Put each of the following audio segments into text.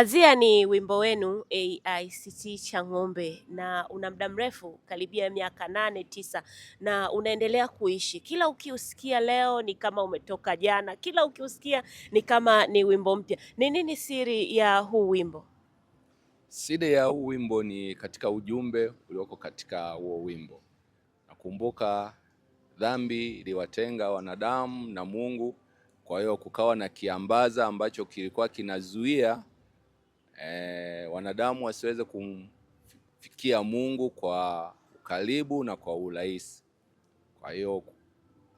Pazia ni wimbo wenu AICT Chang'ombe na una muda mrefu karibia miaka 8 9 na unaendelea kuishi. Kila ukiusikia leo ni kama umetoka jana, kila ukiusikia ni kama ni wimbo mpya. Ni nini siri ya huu wimbo? Siri ya huu wimbo ni katika ujumbe ulioko katika huo wimbo. Nakumbuka dhambi iliwatenga wanadamu na Mungu, kwa hiyo kukawa na kiambaza ambacho kilikuwa kinazuia wanadamu wasiweze kumfikia Mungu kwa ukaribu na kwa urahisi. Kwa hiyo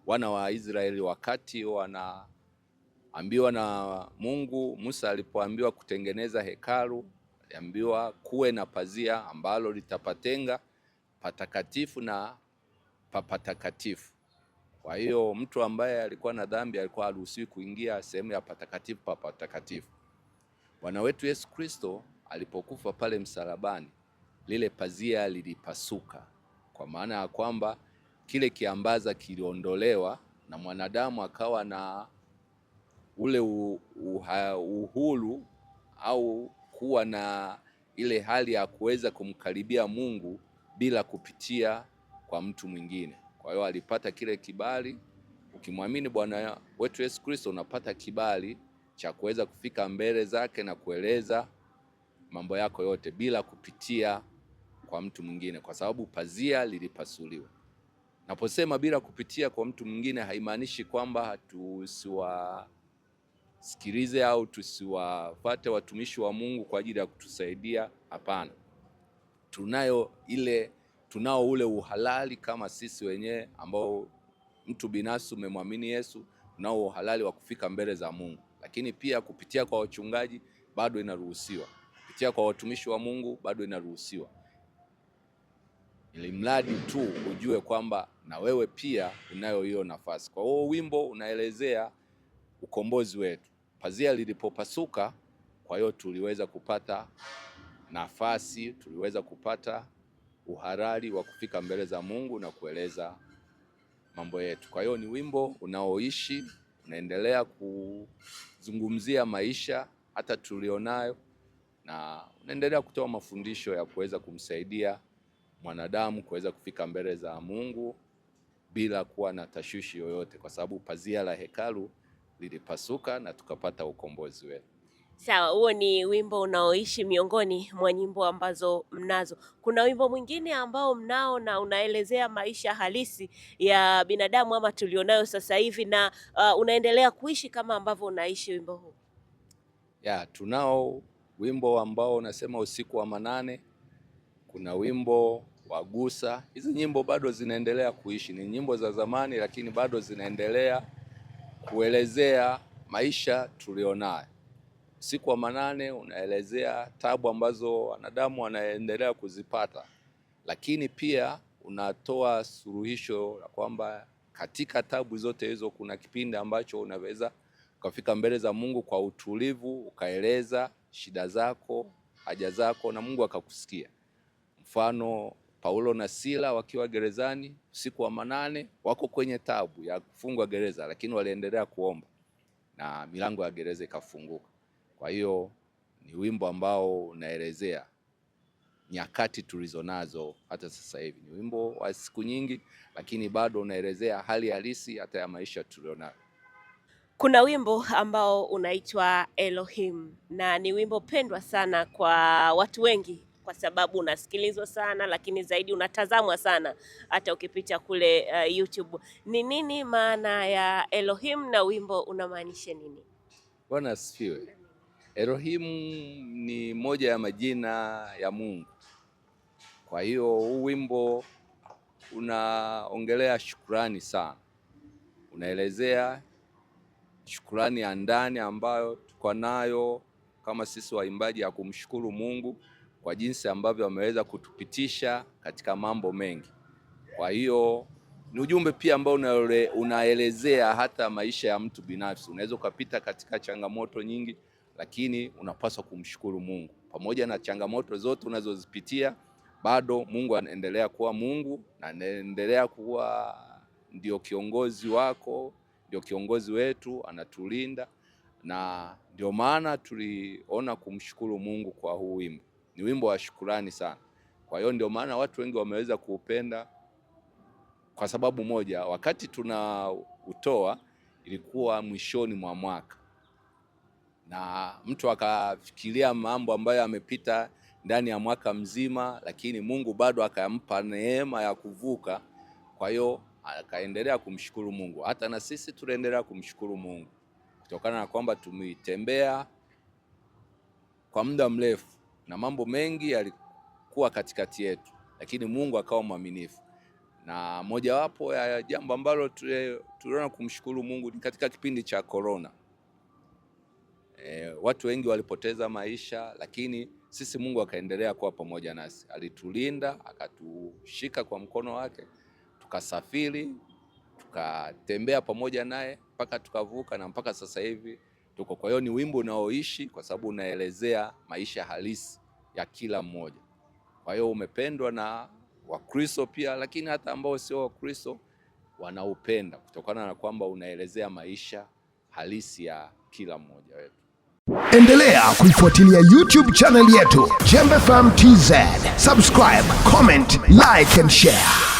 wana wa Israeli wakati wanaambiwa na Mungu, Musa alipoambiwa kutengeneza hekalu, aliambiwa kuwe na pazia ambalo litapatenga patakatifu na papatakatifu. Kwa hiyo mtu ambaye alikuwa na dhambi alikuwa haruhusiwi kuingia sehemu ya patakatifu papatakatifu. Bwana wetu Yesu Kristo alipokufa pale msalabani, lile pazia lilipasuka, kwa maana ya kwamba kile kiambaza kiliondolewa na mwanadamu akawa na ule uhuru au kuwa na ile hali ya kuweza kumkaribia Mungu bila kupitia kwa mtu mwingine. Kwa hiyo alipata kile kibali. Ukimwamini Bwana wetu Yesu Kristo unapata kibali cha kuweza kufika mbele zake na kueleza mambo yako yote bila kupitia kwa mtu mwingine, kwa sababu pazia lilipasuliwa. Naposema bila kupitia kwa mtu mwingine haimaanishi kwamba tusiwasikilize au tusiwafate watumishi wa Mungu kwa ajili ya kutusaidia. Hapana. Tunao ule uhalali kama sisi wenyewe ambao mtu binafsi umemwamini Yesu, tunao uhalali wa kufika mbele za Mungu. Lakini pia kupitia kwa wachungaji bado inaruhusiwa. Kupitia kwa watumishi wa Mungu bado inaruhusiwa. Ili mradi tu ujue kwamba na wewe pia unayo hiyo nafasi. Kwa hiyo wimbo unaelezea ukombozi wetu. Pazia lilipopasuka, kwa hiyo tuliweza kupata nafasi, tuliweza kupata uhalali wa kufika mbele za Mungu na kueleza mambo yetu. Kwa hiyo ni wimbo unaoishi, unaendelea kuzungumzia maisha hata tulionayo, na unaendelea kutoa mafundisho ya kuweza kumsaidia mwanadamu kuweza kufika mbele za Mungu bila kuwa na tashwishi yoyote, kwa sababu pazia la hekalu lilipasuka na tukapata ukombozi wetu. Sawa, huo ni wimbo unaoishi miongoni mwa nyimbo ambazo mnazo. Kuna wimbo mwingine ambao mnao na unaelezea maisha halisi ya binadamu ama tulionayo sasa hivi na unaendelea kuishi kama ambavyo unaishi wimbo huu? Tunao wimbo ambao unasema usiku wa manane. Kuna wimbo wa Gusa. Hizi nyimbo bado zinaendelea kuishi, ni nyimbo za zamani lakini bado zinaendelea kuelezea maisha tulionayo. Usiku wa manane unaelezea tabu ambazo wanadamu wanaendelea kuzipata, lakini pia unatoa suluhisho la kwamba katika tabu zote hizo kuna kipindi ambacho unaweza ukafika mbele za Mungu kwa utulivu, ukaeleza shida zako, haja zako na Mungu akakusikia. Mfano, Paulo na Sila wakiwa gerezani usiku wa manane, wako kwenye tabu ya kufungwa gereza, lakini waliendelea kuomba na milango ya gereza ikafunguka. Kwa hiyo ni wimbo ambao unaelezea nyakati tulizonazo hata sasa hivi. Ni wimbo wa siku nyingi, lakini bado unaelezea hali halisi hata ya maisha tulionayo. Kuna wimbo ambao unaitwa Elohim na ni wimbo pendwa sana kwa watu wengi kwa sababu unasikilizwa sana, lakini zaidi unatazamwa sana hata ukipita kule YouTube. Ni nini maana ya Elohim na wimbo unamaanisha nini? Bwana asifiwe. Elohim ni moja ya majina ya Mungu. Kwa hiyo huu wimbo unaongelea shukrani sana. Unaelezea shukrani ya ndani ambayo tuko nayo kama sisi waimbaji, ya kumshukuru Mungu kwa jinsi ambavyo ameweza kutupitisha katika mambo mengi. Kwa hiyo ni ujumbe pia ambao unaelezea hata maisha ya mtu binafsi. Unaweza ukapita katika changamoto nyingi, lakini unapaswa kumshukuru Mungu. Pamoja na changamoto zote unazozipitia, bado Mungu anaendelea kuwa Mungu na anaendelea kuwa ndio kiongozi wako, ndio kiongozi wetu, anatulinda na ndio maana tuliona kumshukuru Mungu kwa huu wimbo. Ni wimbo wa shukrani sana. Kwa hiyo ndio maana watu wengi wameweza kuupenda kwa sababu moja, wakati tunautoa ilikuwa mwishoni mwa mwaka, na mtu akafikiria mambo ambayo amepita ndani ya mwaka mzima, lakini Mungu bado akampa neema ya kuvuka. Kwa hiyo akaendelea kumshukuru Mungu. Hata na sisi tunaendelea kumshukuru Mungu kutokana na kwamba tumetembea kwa muda mrefu na mambo mengi yalikuwa katikati yetu, lakini Mungu akawa mwaminifu. Na mojawapo ya jambo ambalo tuliona kumshukuru Mungu ni katika kipindi cha corona. Watu wengi walipoteza maisha, lakini sisi Mungu akaendelea kuwa pamoja nasi. Alitulinda, akatushika kwa mkono wake, tukasafiri, tukatembea pamoja naye mpaka tukavuka, na mpaka sasa hivi tuko. Kwa hiyo ni wimbo unaoishi kwa sababu unaelezea maisha halisi ya kila mmoja. Kwa hiyo umependwa na Wakristo pia, lakini hata ambao sio Wakristo wanaupenda kutokana na kwamba unaelezea maisha halisi ya kila mmoja wetu. Endelea kuifuatilia YouTube channel yetu Jembe FM TZ. Subscribe, comment, like and share.